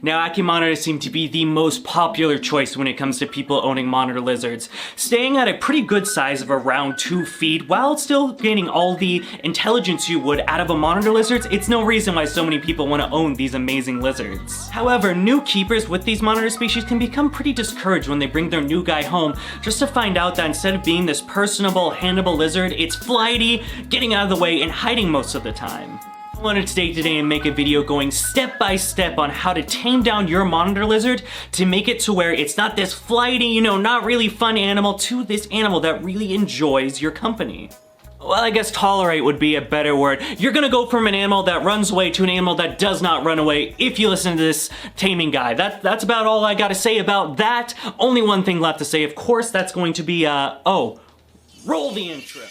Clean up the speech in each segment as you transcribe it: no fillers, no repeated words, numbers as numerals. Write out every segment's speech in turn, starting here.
Now, Ackie monitors seem to be the most popular choice when it comes to people owning monitor lizards. Staying at a pretty good size of around 2 feet while still gaining all the intelligence you would out of a monitor lizard, it's no reason why so many people want to own these amazing lizards. However, new keepers with these monitor species can become pretty discouraged when they bring their new guy home just to find out that instead of being this personable, handleable lizard, it's flighty, getting out of the way, and hiding most of the time. I wanted to take today and make a video going step by step on how to tame down your monitor lizard to make it to where it's not this flighty, not really fun animal to this animal that really enjoys your company. Well, I guess tolerate would be a better word. You're gonna go from an animal that runs away to an animal that does not run away if you listen to this taming guy. That's about all I gotta say about that. Only one thing left to say, of course, that's going to be, roll the intro.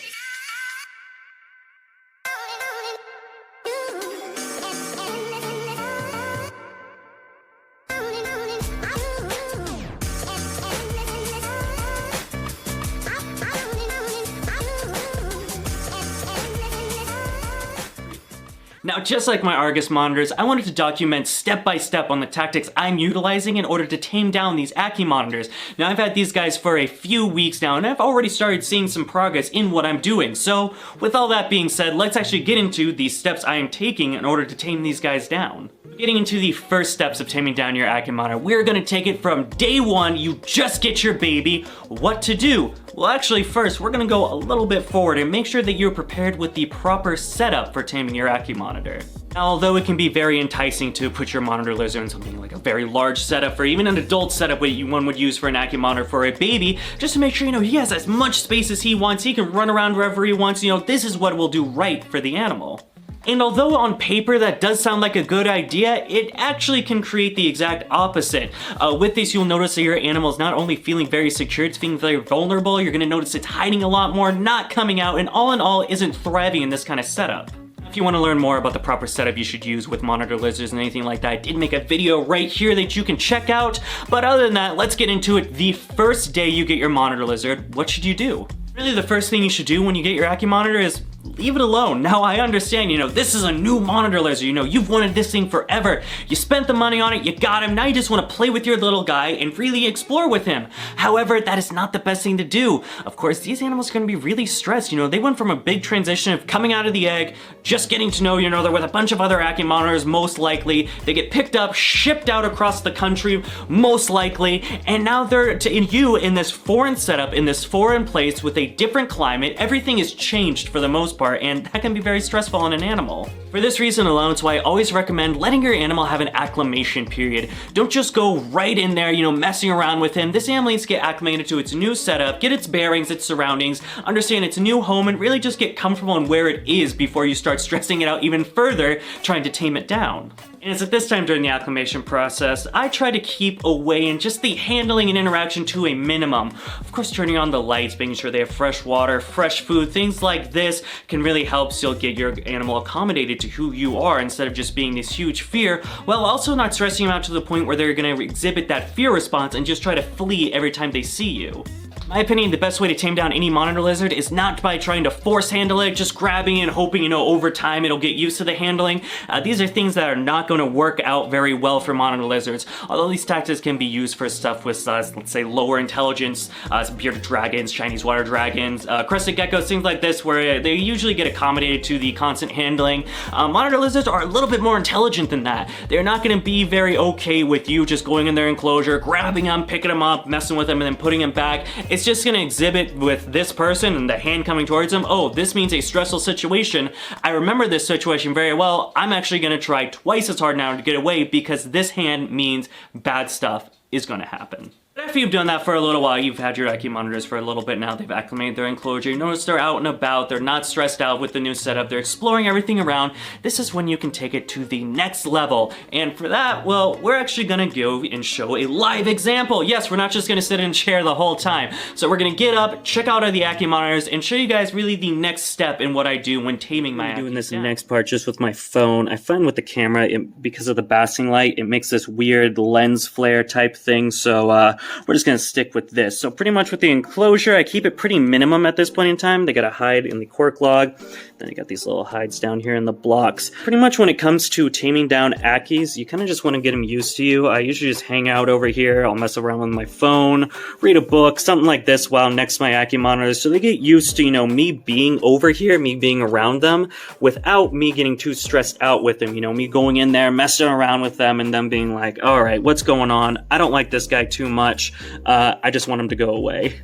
Now, just like my Argus monitors, I wanted to document step by step on the tactics I'm utilizing in order to tame down these Ackie monitors. Now, I've had these guys for a few weeks now, and I've already started seeing some progress in what I'm doing. So, with all that being said, let's actually get into the steps I am taking in order to tame these guys down. Getting into the first steps of taming down your Ackie monitor, we're gonna take it from day one, you just get your baby, what to do. Well, actually, first, we're gonna go a little bit forward and make sure that you're prepared with the proper setup for taming your Ackie monitor. Now, although it can be very enticing to put your monitor lizard in something like a very large setup, or even an adult setup one would use for an Ackie monitor for a baby, just to make sure, he has as much space as he wants, he can run around wherever he wants, this is what will do right for the animal. And although on paper that does sound like a good idea, it actually can create the exact opposite. With this, you'll notice that your animal is not only feeling very secure, it's feeling very vulnerable, you're gonna notice it's hiding a lot more, not coming out, and all in all isn't thriving in this kind of setup. If you want to learn more about the proper setup you should use with monitor lizards and anything like that, I did make a video right here that you can check out. But other than that, let's get into it. The first day you get your monitor lizard, what should you do? Really, the first thing you should do when you get your Ackie monitor is leave it alone. Now, I understand, this is a new monitor lizard, you've wanted this thing forever. You spent the money on it, you got him, now you just want to play with your little guy and really explore with him. However, that is not the best thing to do. Of course, these animals are going to be really stressed, they went from a big transition of coming out of the egg, just getting to know, they're with a bunch of other Ackie monitors, most likely. They get picked up, shipped out across the country, most likely, and now they're in this foreign setup, in this foreign place with a different climate. Everything is changed for the most part, and that can be very stressful on an animal. For this reason alone, it's why I always recommend letting your animal have an acclimation period. Don't just go right in there, messing around with him. This animal needs to get acclimated to its new setup, get its bearings, its surroundings, understand its new home, and really just get comfortable in where it is before you start stressing it out even further, trying to tame it down. And it's at this time during the acclimation process, I try to keep away and just the handling and interaction to a minimum. Of course, turning on the lights, making sure they have fresh water, fresh food, things like this can really help still get your animal accommodated to who you are instead of just being this huge fear, while also not stressing them out to the point where they're gonna exhibit that fear response and just try to flee every time they see you. In my opinion, the best way to tame down any monitor lizard is not by trying to force handle it, just grabbing and hoping, over time it'll get used to the handling. These are things that are not going to work out very well for monitor lizards, although these tactics can be used for stuff with, let's say, lower intelligence, some bearded dragons, Chinese water dragons, crested geckos, things like this, where they usually get accommodated to the constant handling. Monitor lizards are a little bit more intelligent than that. They're not going to be very okay with you just going in their enclosure, grabbing them, picking them up, messing with them, and then putting them back. It's just gonna exhibit with this person and the hand coming towards them, oh, this means a stressful situation. I remember this situation very well. I'm actually gonna try twice as hard now to get away because this hand means bad stuff is gonna happen. But after you've done that for a little while, you've had your Ackie monitors for a little bit now, they've acclimated their enclosure, you notice they're out and about, they're not stressed out with the new setup, they're exploring everything around. This is when you can take it to the next level. And for that, well, we're actually gonna go and show a live example. Yes, we're not just gonna sit in a chair the whole time. So we're gonna get up, check out the Ackie monitors, and show you guys really the next step in what I do when taming my Ackie. I'm doing this next part just with my phone. I find with the camera, because of the basking light, it makes this weird lens flare type thing, so we're just gonna stick with this. So pretty much with the enclosure, I keep it pretty minimum at this point in time. They gotta hide in the cork log. Then you got these little hides down here in the blocks. Pretty much when it comes to taming down Ackies, you kind of just want to get them used to you. I usually just hang out over here. I'll mess around with my phone, read a book, something like this while next to my Ackie monitors. So they get used to, you know, me being over here, me being around them without me getting too stressed out with them. You know, me going in there, messing around with them and them being like, all right, what's going on? I don't like this guy too much. I just want him to go away.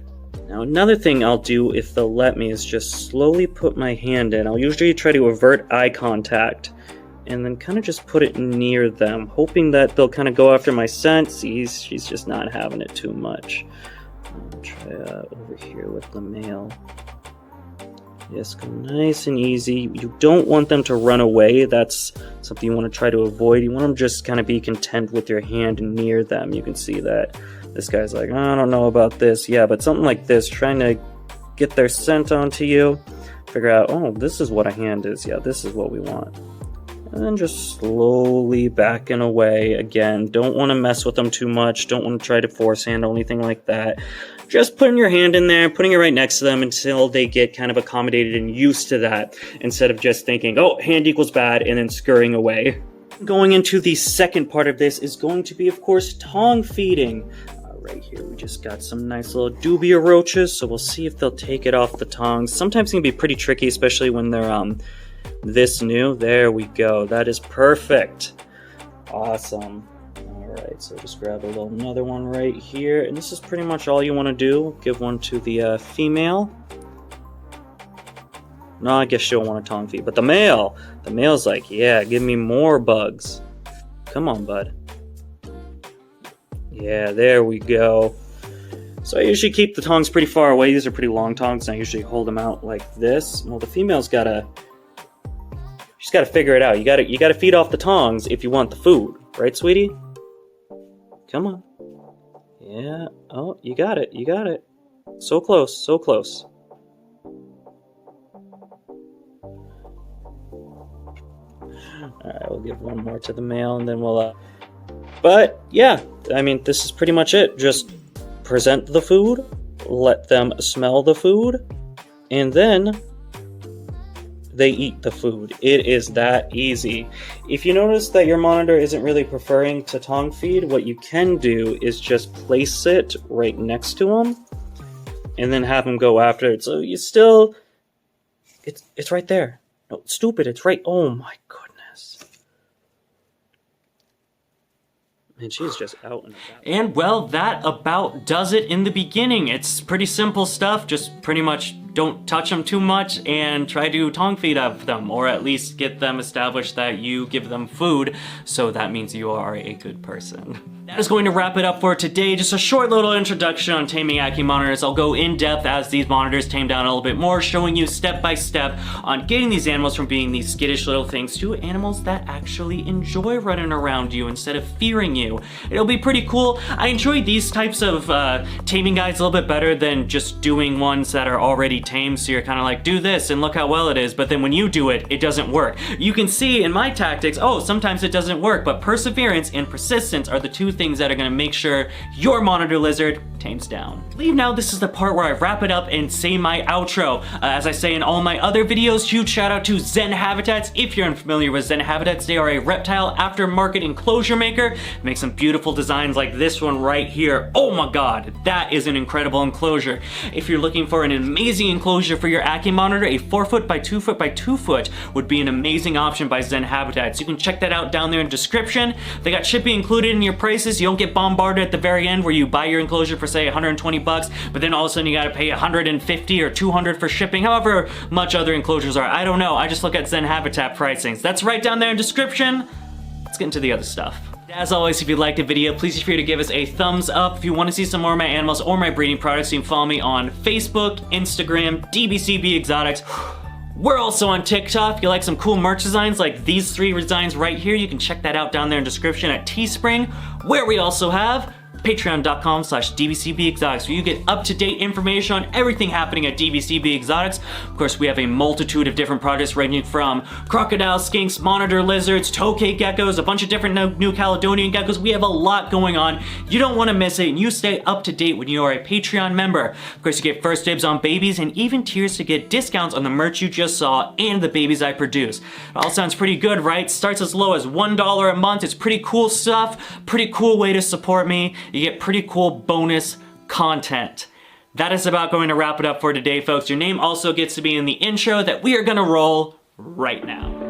Now another thing I'll do if they'll let me is just slowly put my hand in. I'll usually try to avert eye contact and then kind of just put it near them, hoping that they'll kind of go after my scent. See, she's just not having it too much. I'll try over here with the male. Yes, go nice and easy. You don't want them to run away. That's something you want to try to avoid. You want them just kind of be content with your hand near them. You can see that this guy's like, I don't know about this. Yeah, but something like this, trying to get their scent onto you. Figure out, oh, this is what a hand is. Yeah, this is what we want. And then just slowly backing away. Again, don't want to mess with them too much. Don't want to try to force hand or anything like that. Just putting your hand in there, putting it right next to them until they get kind of accommodated and used to that, instead of just thinking, oh, hand equals bad, and then scurrying away. Going into the second part of this is going to be, of course, tongue feeding. Right here, we just got some nice little dubia roaches, so we'll see if they'll take it off the tongs. Sometimes it can be pretty tricky, especially when they're this new. There we go. That is perfect. Awesome. Alright, so just grab another one right here, and this is pretty much all you want to do. Give one to the female. No, I guess she'll want a tongue feed, but the male's like, yeah, give me more bugs. Come on, bud. Yeah, there we go. So I usually keep the tongs pretty far away. These are pretty long tongs, and I usually hold them out like this. Well, the female's she's gotta figure it out. You gotta feed off the tongs if you want the food, right, sweetie? Come on. Yeah. Oh, you got it. You got it. So close. So close. Alright, we'll give one more to the male, and then we'll, But, yeah, I mean, this is pretty much it. Just present the food, let them smell the food, and then they eat the food. It is that easy. If you notice that your monitor isn't really preferring to tongue feed, what you can do is just place it right next to them, and then have them go after it. So you still... It's right there. No, stupid, it's right... Oh my goodness. And she's just out and about. And well, that about does it in the beginning. It's pretty simple stuff, just pretty much don't touch them too much and try to tongue feed of them, or at least get them established that you give them food, so that means you are a good person. That is going to wrap it up for today. Just a short little introduction on taming Ackie monitors. I'll go in depth as these monitors tame down a little bit more, showing you step by step on getting these animals from being these skittish little things to animals that actually enjoy running around you instead of fearing you. It'll be pretty cool. I enjoy these types of taming guides a little bit better than just doing ones that are already tamed, so you're kind of like, do this and look how well it is, but then when you do it, it doesn't work. You can see in my tactics, oh, sometimes it doesn't work, but perseverance and persistence are the two things that are gonna make sure your monitor lizard tames down. I believe now this is the part where I wrap it up and say my outro. As I say in all my other videos, huge shout out to Zen Habitats. If you're unfamiliar with Zen Habitats, they are a reptile aftermarket enclosure maker. Make some beautiful designs like this one right here. Oh my god, that is an incredible enclosure. If you're looking for an amazing enclosure for your Ackie monitor, a 4 foot by 2 foot by 2 foot would be an amazing option by Zen Habitats. You can check that out down there in the description. They got shipping included in your prices. You don't get bombarded at the very end where you buy your enclosure for say 120 bucks, but then all of a sudden you gotta pay 150 or 200 for shipping, however much other enclosures are. I don't know, I just look at Zen Habitat pricings. That's right down there in the description. Let's get into the other stuff. As always, if you liked the video, please feel free to give us a thumbs up. If you want to see some more of my animals or my breeding products, you can follow me on Facebook, Instagram, DBCB Exotics. We're also on TikTok. If you like some cool merch designs like these 3 designs right here, you can check that out down there in the description at Teespring, where we also have patreon.com/dbcbexotics, where you get up-to-date information on everything happening at DBCB Exotics. Of course, we have a multitude of different projects ranging from crocodile skinks, monitor lizards, tokay geckos, a bunch of different New Caledonian geckos. We have a lot going on. You don't want to miss it, and you stay up to date when you are a Patreon member. Of course, you get first dibs on babies and even tiers to get discounts on the merch you just saw and the babies I produce. It all sounds pretty good, right? Starts as low as $1 a month. It's pretty cool stuff, pretty cool way to support me. You get pretty cool bonus content. That is about going to wrap it up for today, folks. Your name also gets to be in the intro that we are gonna roll right now.